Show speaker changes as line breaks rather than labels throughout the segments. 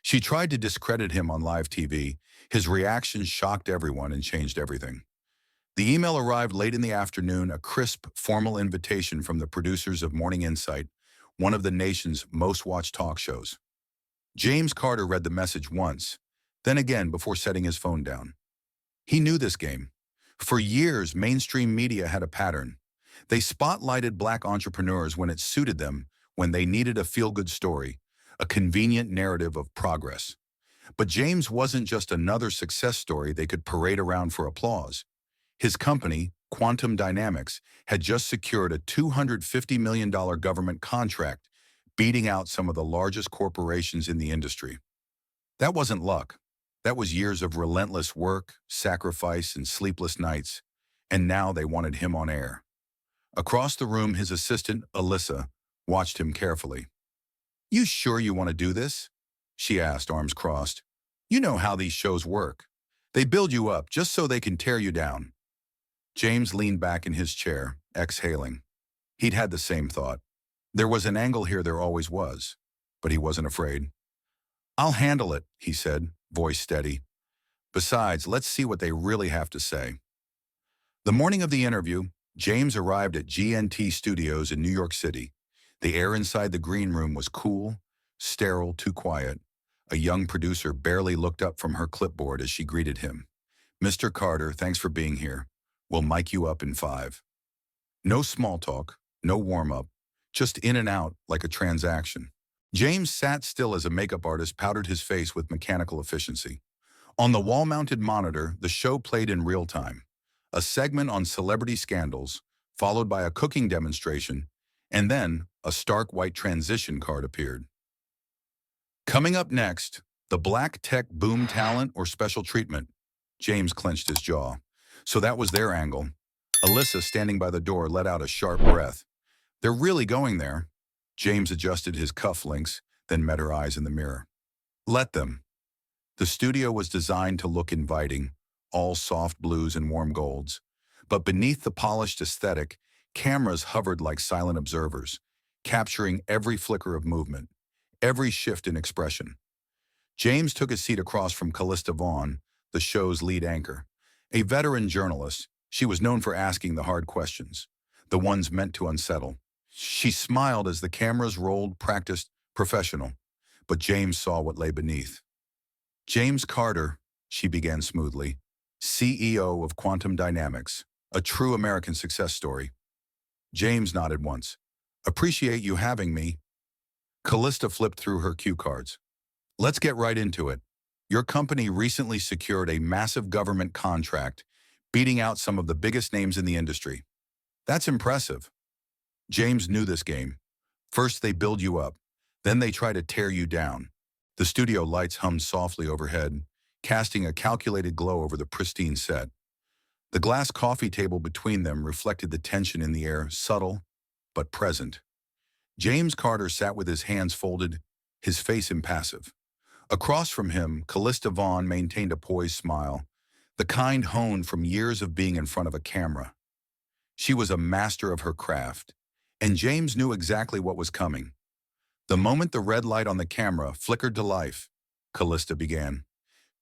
She tried to discredit him on live TV. His reaction shocked everyone and changed everything. The email arrived late in the afternoon, a crisp, formal invitation from the producers of Morning Insight, one of the nation's most watched talk shows. James Carter read the message once, then again before setting his phone down. He knew this game. For years, mainstream media had a pattern. They spotlighted black entrepreneurs when it suited them, when they needed a feel-good story, a convenient narrative of progress. But James wasn't just another success story they could parade around for applause. His company, Quantum Dynamics, had just secured a $250 million government contract, beating out some of the largest corporations in the industry. That wasn't luck. That was years of relentless work, sacrifice, and sleepless nights, and now they wanted him on air. Across the room, his assistant, Alyssa, watched him carefully. "You sure you want to do this?" she asked, arms crossed. "You know how these shows work. They build you up just so they can tear you down." James leaned back in his chair, exhaling. He'd had the same thought. There was an angle here, there always was, but he wasn't afraid. "I'll handle it," he said, voice steady. "Besides, let's see what they really have to say." The morning of the interview, James arrived at GNT Studios in New York City. The air inside the green room was cool, sterile, too quiet. A young producer barely looked up from her clipboard as she greeted him. "Mr. Carter, thanks for being here. We'll mic you up in 5. No small talk, no warm-up, just in and out like a transaction. James sat still as a makeup artist powdered his face with mechanical efficiency. On the wall-mounted monitor, the show played in real time. A segment on celebrity scandals, followed by a cooking demonstration, and then a stark white transition card appeared. Coming up next, the black tech boom talent or special treatment. James clenched his jaw. So that was their angle. Alyssa, standing by the door, let out a sharp breath. They're really going there. James adjusted his cufflinks, then met her eyes in the mirror. Let them. The studio was designed to look inviting, all soft blues and warm golds. But beneath the polished aesthetic, cameras hovered like silent observers, capturing every flicker of movement, every shift in expression. James took a seat across from Callista Vaughn, the show's lead anchor. A veteran journalist, she was known for asking the hard questions, the ones meant to unsettle. She smiled as the cameras rolled, practiced, professional, but James saw what lay beneath. James Carter, she began smoothly, CEO of Quantum Dynamics, a true American success story. James nodded once. Appreciate you having me. Callista flipped through her cue cards. Let's get right into it. Your company recently secured a massive government contract, beating out some of the biggest names in the industry. That's impressive. James knew this game. First they build you up, then they try to tear you down. The studio lights hummed softly overhead, casting a calculated glow over the pristine set. The glass coffee table between them reflected the tension in the air, subtle but present. James Carter sat with his hands folded, his face impassive. Across from him, Callista Vaughn maintained a poised smile, the kind honed from years of being in front of a camera. She was a master of her craft, and James knew exactly what was coming. The moment the red light on the camera flickered to life, Callista began.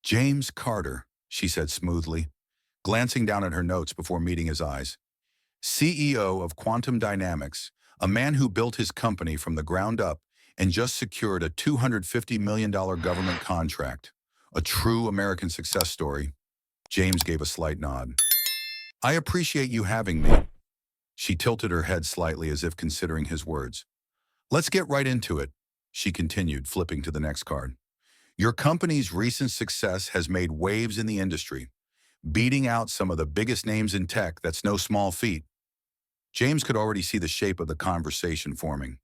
James Carter, she said smoothly, glancing down at her notes before meeting his eyes. CEO of Quantum Dynamics, a man who built his company from the ground up and just secured a $250 million government contract. A true American success story. James gave a slight nod. I appreciate you having me. She tilted her head slightly as if considering his words. Let's get right into it, she continued, flipping to the next card. Your company's recent success has made waves in the industry, beating out some of the biggest names in tech. That's no small feat. James could already see the shape of the conversation forming.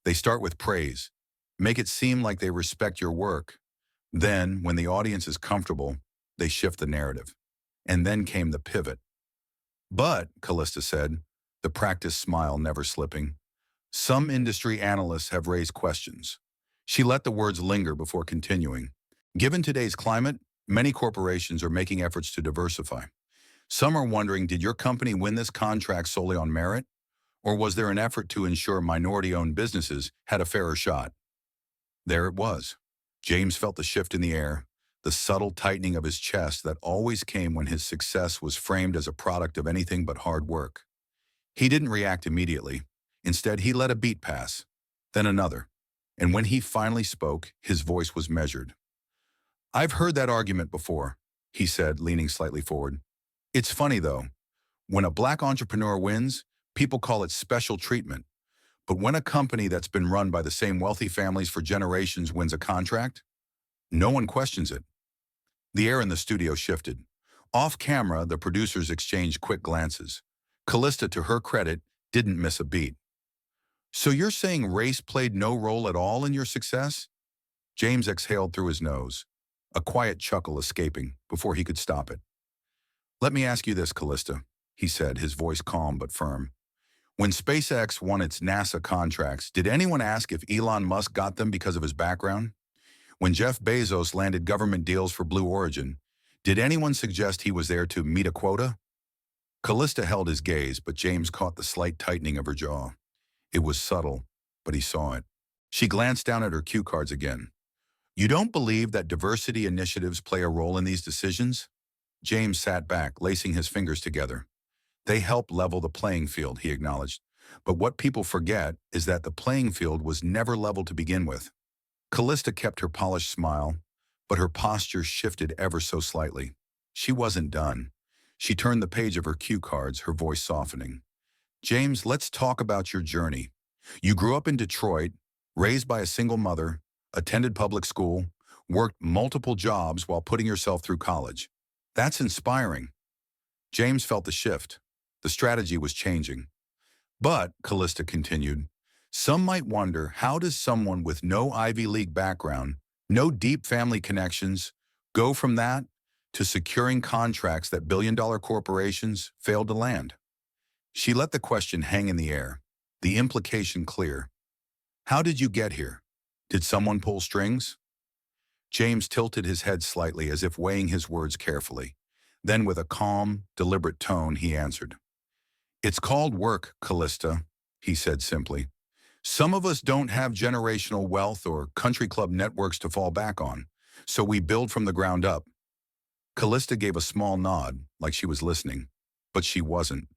They start with praise, make it seem like they respect your work. Then, when the audience is comfortable, they shift the narrative. And then came the pivot. But, Callista said, the practiced smile never slipping, some industry analysts have raised questions. She let the words linger before continuing. Given today's climate, many corporations are making efforts to diversify. Some are wondering, did your company win this contract solely on merit? Or was there an effort to ensure minority-owned businesses had a fairer shot? There it was. James felt the shift in the air, the subtle tightening of his chest that always came when his success was framed as a product of anything but hard work. He didn't react immediately. Instead, he let a beat pass, then another. And when he finally spoke, his voice was measured. "I've heard that argument before," he said, leaning slightly forward. "It's funny, though. When a black entrepreneur wins, people call it special treatment. But when a company that's been run by the same wealthy families for generations wins a contract, no one questions it." The air in the studio shifted. Off camera, the producers exchanged quick glances. Callista, to her credit, didn't miss a beat. "So you're saying race played no role at all in your success?" James exhaled through his nose, a quiet chuckle escaping before he could stop it. "Let me ask you this, Callista," he said, his voice calm but firm. "When SpaceX won its NASA contracts, did anyone ask if Elon Musk got them because of his background? When Jeff Bezos landed government deals for Blue Origin, did anyone suggest he was there to meet a quota?" Callista held his gaze, but James caught the slight tightening of her jaw. It was subtle, but he saw it. She glanced down at her cue cards again. "You don't believe that diversity initiatives play a role in these decisions?" James sat back, lacing his fingers together. "They help level the playing field," he acknowledged. "But what people forget is that the playing field was never level to begin with." Callista kept her polished smile, but her posture shifted ever so slightly. She wasn't done. She turned the page of her cue cards, her voice softening. "James, let's talk about your journey. You grew up in Detroit, raised by a single mother, attended public school, worked multiple jobs while putting yourself through college. That's inspiring." James felt the shift. The strategy was changing. "But," Callista continued, "some might wonder, how does someone with no Ivy League background, no deep family connections, go from that to securing contracts that billion-dollar corporations failed to land?" She let the question hang in the air, the implication clear. "How did you get here? Did someone pull strings?" James tilted his head slightly as if weighing his words carefully. Then with a calm, deliberate tone, he answered. "It's called work, Callista," he said simply. "Some of us don't have generational wealth or country club networks to fall back on, so we build from the ground up." Callista gave a small nod, like she was listening, but she wasn't.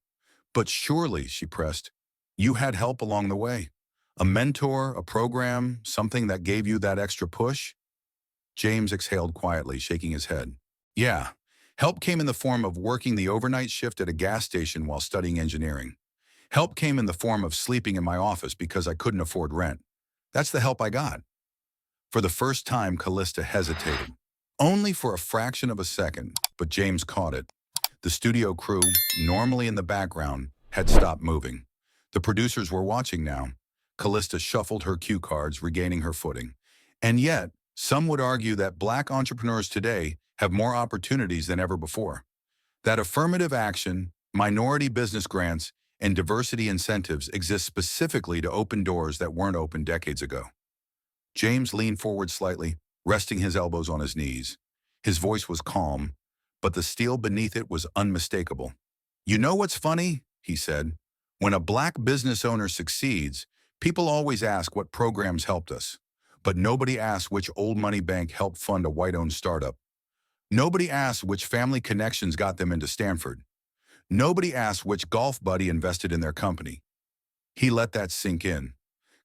"But surely," she pressed, "you had help along the way. A mentor, a program, something that gave you that extra push?" James exhaled quietly, shaking his head. "Yeah, help came in the form of working the overnight shift at a gas station while studying engineering. Help came in the form of sleeping in my office because I couldn't afford rent. That's the help I got." For the first time, Callista hesitated. Only for a fraction of a second, but James caught it. The studio crew, normally in the background, had stopped moving. The producers were watching now. Callista shuffled her cue cards, regaining her footing. And yet, some would argue that black entrepreneurs today have more opportunities than ever before. That affirmative action, minority business grants, and diversity incentives exist specifically to open doors that weren't open decades ago. James leaned forward slightly, resting his elbows on his knees. His voice was calm, but the steel beneath it was unmistakable. "You know what's funny?" he said. "When a black business owner succeeds, people always ask what programs helped us. But nobody asks which old money bank helped fund a white-owned startup. Nobody asks which family connections got them into Stanford. Nobody asks which golf buddy invested in their company." He let that sink in.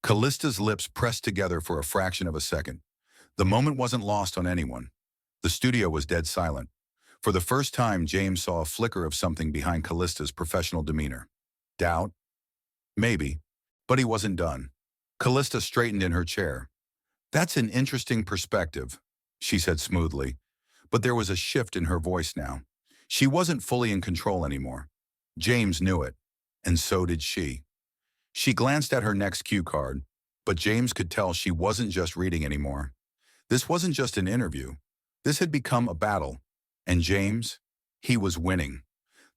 Callista's lips pressed together for a fraction of a second. The moment wasn't lost on anyone. The studio was dead silent. For the first time, James saw a flicker of something behind Callista's professional demeanor. Doubt? Maybe. But he wasn't done. Callista straightened in her chair. "That's an interesting perspective," she said smoothly. But there was a shift in her voice now. She wasn't fully in control anymore. James knew it, and so did she. She glanced at her next cue card, but James could tell she wasn't just reading anymore. This wasn't just an interview. This had become a battle. And James, he was winning.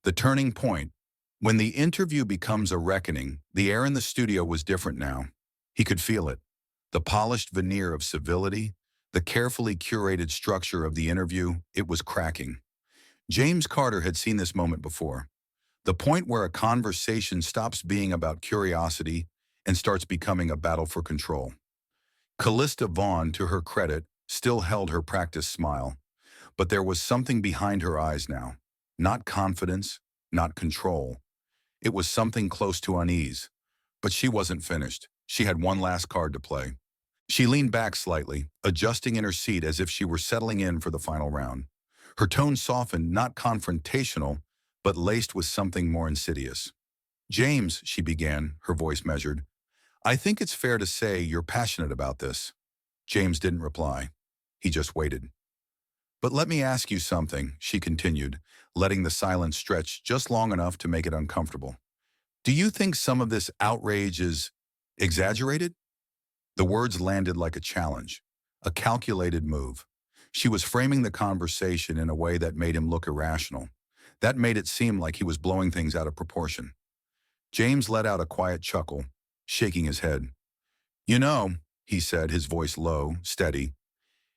The turning point. When the interview becomes a reckoning, the air in the studio was different now. He could feel it. The polished veneer of civility, the carefully curated structure of the interview, it was cracking. James Carter had seen this moment before. The point where a conversation stops being about curiosity and starts becoming a battle for control. Callista Vaughn, to her credit, still held her practiced smile, but there was something behind her eyes now. Not confidence, not control. It was something close to unease. But she wasn't finished. She had one last card to play. She leaned back slightly, adjusting in her seat as if she were settling in for the final round. Her tone softened, not confrontational, but laced with something more insidious. "James," she began, her voice measured, "I think it's fair to say you're passionate about this." James didn't reply. He just waited. "But let me ask you something," she continued, letting the silence stretch just long enough to make it uncomfortable. "Do you think some of this outrage is exaggerated?" The words landed like a challenge, a calculated move. She was framing the conversation in a way that made him look irrational. That made it seem like he was blowing things out of proportion. James let out a quiet chuckle, shaking his head. "You know," he said, his voice low, steady,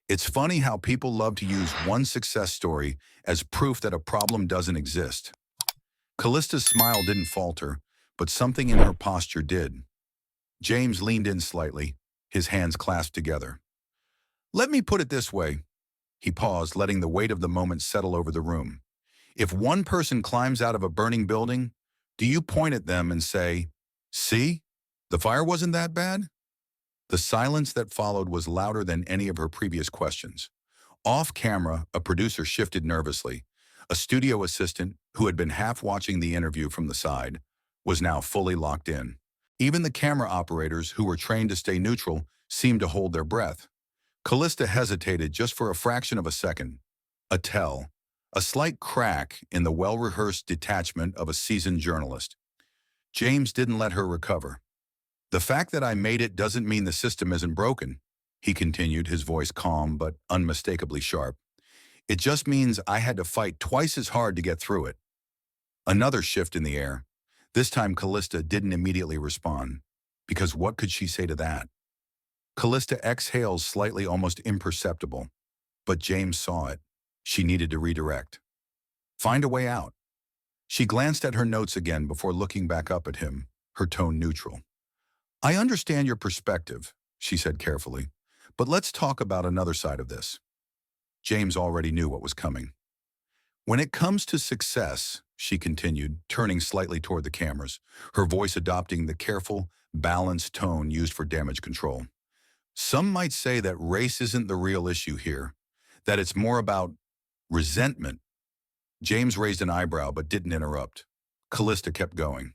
"it's funny how people love to use one success story as proof that a problem doesn't exist." Callista's smile didn't falter, but something in her posture did. James leaned in slightly, his hands clasped together. "Let me put it this way." He paused, letting the weight of the moment settle over the room. "If one person climbs out of a burning building, do you point at them and say, 'See, the fire wasn't that bad'?" The silence that followed was louder than any of her previous questions. Off camera, a producer shifted nervously. A studio assistant, who had been half watching the interview from the side, was now fully locked in. Even the camera operators, who were trained to stay neutral, seemed to hold their breath. Callista hesitated just for a fraction of a second. A tell. A slight crack in the well-rehearsed detachment of a seasoned journalist. James didn't let her recover. "The fact that I made it doesn't mean the system isn't broken," he continued, his voice calm but unmistakably sharp. "It just means I had to fight twice as hard to get through it." Another shift in the air. This time Callista didn't immediately respond, because what could she say to that? Callista exhales slightly, almost imperceptible, but James saw it. She needed to redirect. Find a way out. She glanced at her notes again before looking back up at him, her tone neutral. "I understand your perspective," she said carefully, "but let's talk about another side of this." James already knew what was coming. "When it comes to success," she continued, turning slightly toward the cameras, her voice adopting the careful, balanced tone used for damage control, "some might say that race isn't the real issue here, that it's more about resentment." James raised an eyebrow but didn't interrupt. Callista kept going.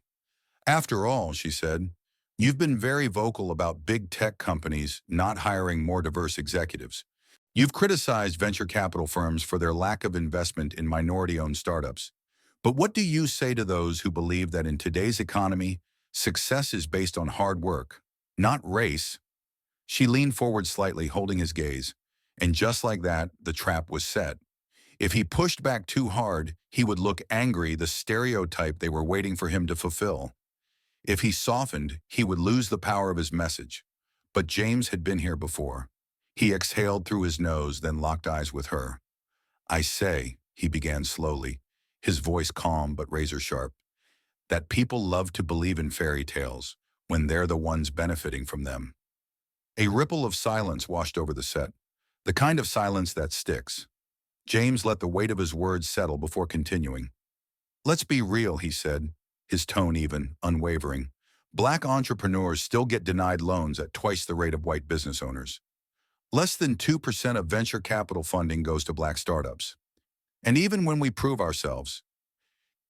"After all," she said, "you've been very vocal about big tech companies not hiring more diverse executives. You've criticized venture capital firms for their lack of investment in minority-owned startups. But what do you say to those who believe that in today's economy, success is based on hard work, not race?" She leaned forward slightly, holding his gaze, and just like that, the trap was set. If he pushed back too hard, he would look angry, the stereotype they were waiting for him to fulfill. If he softened, he would lose the power of his message. But James had been here before. He exhaled through his nose, then locked eyes with her. "I say," he began slowly, his voice calm but razor-sharp, "that people love to believe in fairy tales when they're the ones benefiting from them." A ripple of silence washed over the set, the kind of silence that sticks. James let the weight of his words settle before continuing. "Let's be real," he said, his tone even, unwavering. "Black entrepreneurs still get denied loans at twice the rate of white business owners. Less than 2% of venture capital funding goes to black startups. And even when we prove ourselves,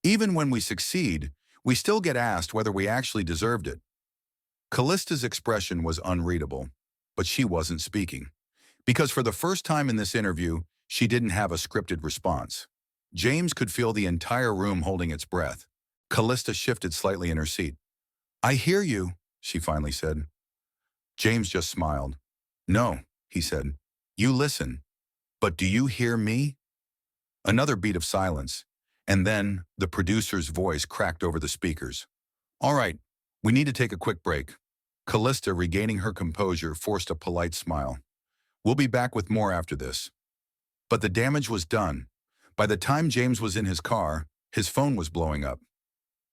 even when we succeed, we still get asked whether we actually deserved it." Callista's expression was unreadable, but she wasn't speaking. Because for the first time in this interview, she didn't have a scripted response. James could feel the entire room holding its breath. Callista shifted slightly in her seat. "I hear you," she finally said. James just smiled. "No," he said. "You listen. But do you hear me?" Another beat of silence, and then the producer's voice cracked over the speakers. "All right, we need to take a quick break." Callista, regaining her composure, forced a polite smile. "We'll be back with more after this." But the damage was done. By the time James was in his car, his phone was blowing up.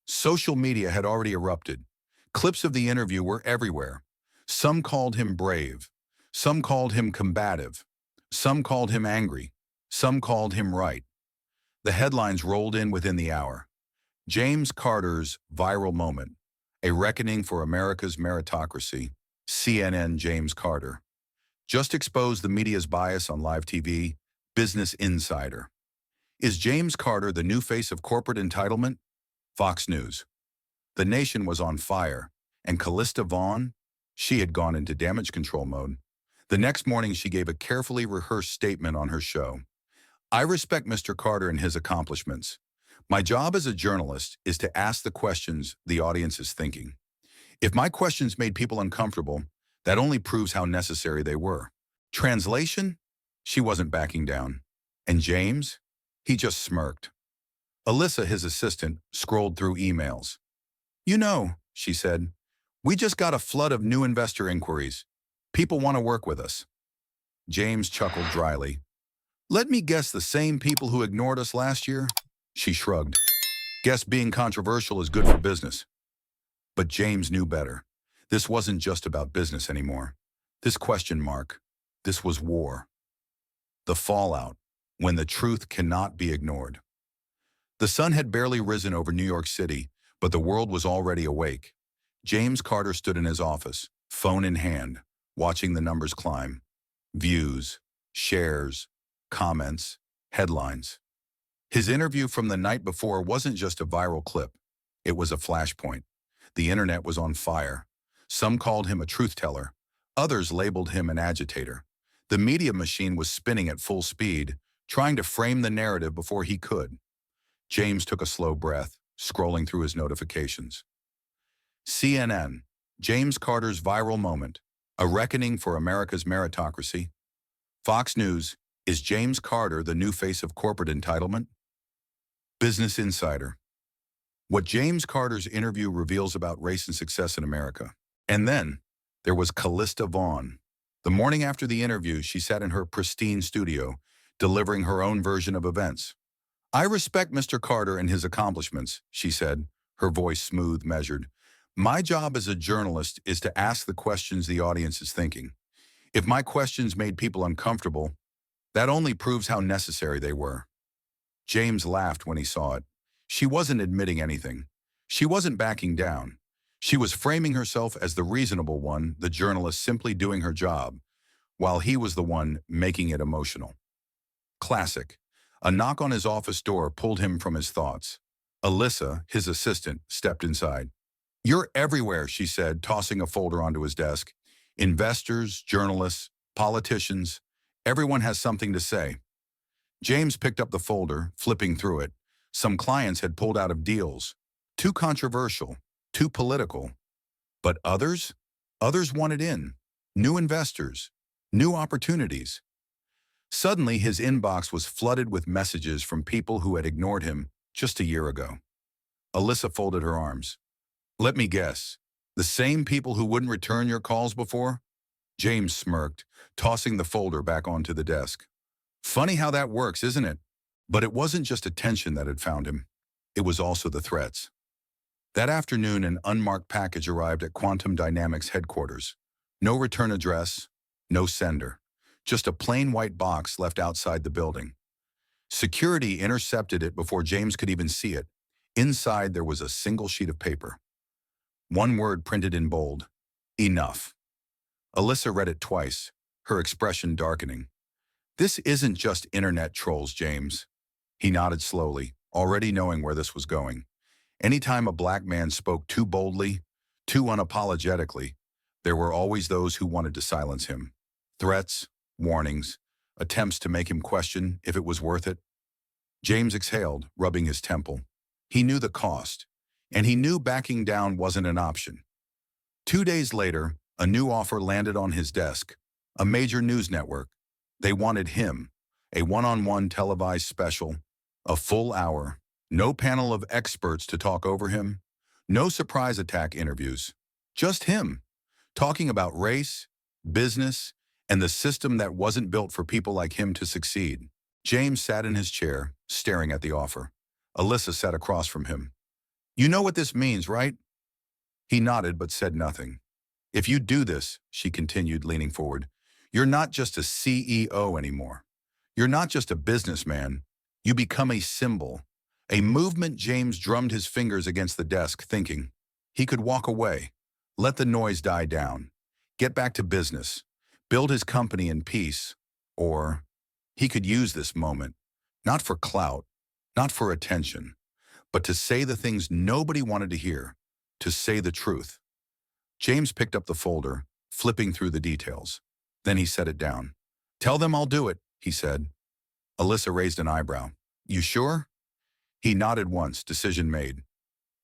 Social media had already erupted. Clips of the interview were everywhere. Some called him brave. Some called him combative. Some called him angry. Some called him right. The headlines rolled in within the hour. James Carter's viral moment, a reckoning for America's meritocracy. CNN James Carter just exposed the media's bias on live TV. Business Insider. Is James Carter the new face of corporate entitlement? Fox News. The nation was on fire, and Callista Vaughn, she had gone into damage control mode. The next morning, she gave a carefully rehearsed statement on her show. I respect Mr. Carter and his accomplishments. My job as a journalist is to ask the questions the audience is thinking. If my questions made people uncomfortable, that only proves how necessary they were. Translation? She wasn't backing down. And James? He just smirked. Alyssa, his assistant, scrolled through emails. You know, she said, we just got a flood of new investor inquiries. People want to work with us. James chuckled dryly. Let me guess, the same people who ignored us last year? She shrugged. Guess being controversial is good for business. But James knew better. This wasn't just about business anymore. This was war. The fallout, when the truth cannot be ignored. The sun had barely risen over New York City, but the world was already awake. James Carter stood in his office, phone in hand, watching the numbers climb. Views, shares, comments, headlines. His interview from the night before wasn't just a viral clip. It was a flashpoint. The internet was on fire. Some called him a truth-teller. Others labeled him an agitator. The media machine was spinning at full speed, trying to frame the narrative before he could. James took a slow breath, scrolling through his notifications. CNN, James Carter's viral moment, a reckoning for America's meritocracy. Fox News, is James Carter the new face of corporate entitlement? Business Insider. What James Carter's interview reveals about race and success in America. And then, there was Callista Vaughn. The morning after the interview, she sat in her pristine studio, delivering her own version of events. I respect Mr. Carter and his accomplishments, she said, her voice smooth, measured. My job as a journalist is to ask the questions the audience is thinking. If my questions made people uncomfortable, that only proves how necessary they were. James laughed when he saw it. She wasn't admitting anything. She wasn't backing down. She was framing herself as the reasonable one, the journalist simply doing her job, while he was the one making it emotional. Classic. A knock on his office door pulled him from his thoughts. Alyssa, his assistant, stepped inside. You're everywhere, she said, tossing a folder onto his desk. Investors, journalists, politicians, everyone has something to say. James picked up the folder, flipping through it. Some clients had pulled out of deals. Too controversial, too political. But others? Others wanted in. New investors, new opportunities. Suddenly, his inbox was flooded with messages from people who had ignored him just a year ago. Alyssa folded her arms. Let me guess. The same people who wouldn't return your calls before? James smirked, tossing the folder back onto the desk. Funny how that works, isn't it? But it wasn't just attention that had found him. It was also the threats. That afternoon, an unmarked package arrived at Quantum Dynamics headquarters. No return address, no sender. Just a plain white box left outside the building. Security intercepted it before James could even see it. Inside, there was a single sheet of paper. One word printed in bold. Enough. Alyssa read it twice, her expression darkening. This isn't just internet trolls, James. He nodded slowly, already knowing where this was going. Anytime a black man spoke too boldly, too unapologetically, there were always those who wanted to silence him. Threats, warnings, attempts to make him question if it was worth it. James exhaled, rubbing his temple. He knew the cost, and he knew backing down wasn't an option. 2 days later, a new offer landed on his desk, a major news network. They wanted him, a one-on-one televised special, a full hour, no panel of experts to talk over him, no surprise attack interviews, just him, talking about race, business, and the system that wasn't built for people like him to succeed. James sat in his chair, staring at the offer. Alyssa sat across from him. You know what this means, right? He nodded but said nothing. If you do this, she continued, leaning forward, You're not just a CEO anymore. You're not just a businessman. You become a symbol, a movement. James drummed his fingers against the desk, thinking he could walk away, let the noise die down, get back to business, build his company in peace, or he could use this moment, not for clout, not for attention, but to say the things nobody wanted to hear, to say the truth. James picked up the folder, flipping through the details. Then he set it down. "Tell them I'll do it," he said. Alyssa raised an eyebrow. "You sure?" He nodded once, decision made.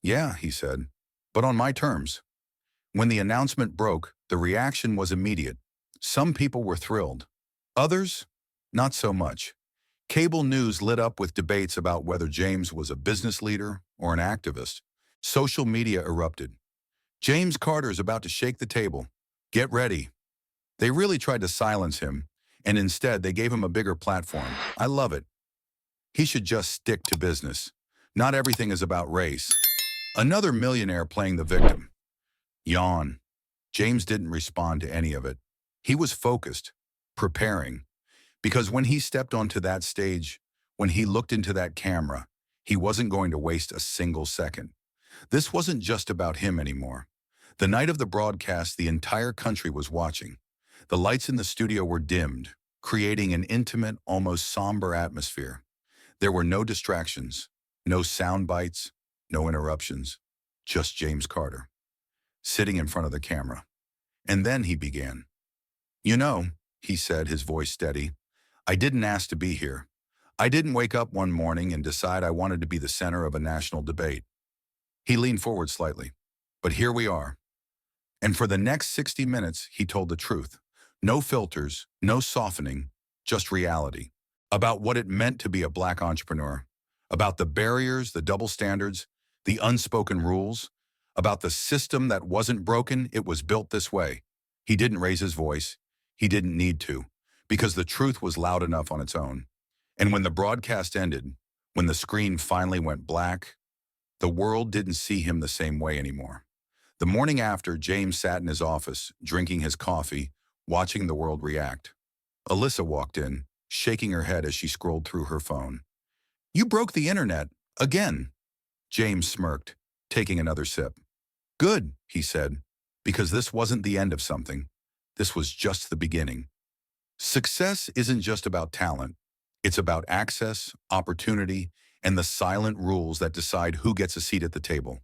"Yeah," he said, "but on my terms." When the announcement broke, the reaction was immediate. Some people were thrilled. Others, not so much. Cable news lit up with debates about whether James was a business leader or an activist. Social media erupted. "James Carter's about to shake the table. Get ready." They really tried to silence him, and instead they gave him a bigger platform. I love it. He should just stick to business. Not everything is about race. Another millionaire playing the victim. Yawn. James didn't respond to any of it. He was focused, preparing. Because when he stepped onto that stage, when he looked into that camera, he wasn't going to waste a single second. This wasn't just about him anymore. The night of the broadcast, the entire country was watching. The lights in the studio were dimmed, creating an intimate, almost somber atmosphere. There were no distractions, no sound bites, no interruptions, just James Carter, sitting in front of the camera. And then he began. "You know," he said, his voice steady, "I didn't ask to be here. I didn't wake up one morning and decide I wanted to be the center of a national debate." He leaned forward slightly. "But here we are." And for the next 60 minutes, he told the truth. No filters, no softening, just reality. About what it meant to be a Black entrepreneur. About the barriers, the double standards, the unspoken rules. About the system that wasn't broken, it was built this way. He didn't raise his voice. He didn't need to, because the truth was loud enough on its own. And when the broadcast ended, when the screen finally went black, the world didn't see him the same way anymore. The morning after, James sat in his office, drinking his coffee, watching the world react. Alyssa walked in, shaking her head as she scrolled through her phone. "You broke the internet, again." James smirked, taking another sip. "Good," he said, "because this wasn't the end of something. This was just the beginning." Success isn't just about talent. It's about access, opportunity, and the silent rules that decide who gets a seat at the table.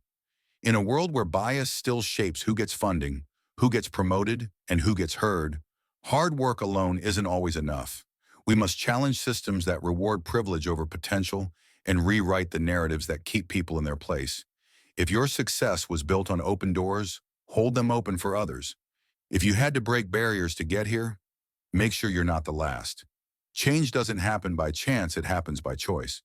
In a world where bias still shapes who gets funding, who gets promoted, and who gets heard, hard work alone isn't always enough. We must challenge systems that reward privilege over potential and rewrite the narratives that keep people in their place. If your success was built on open doors, hold them open for others. If you had to break barriers to get here, make sure you're not the last. Change doesn't happen by chance, it happens by choice.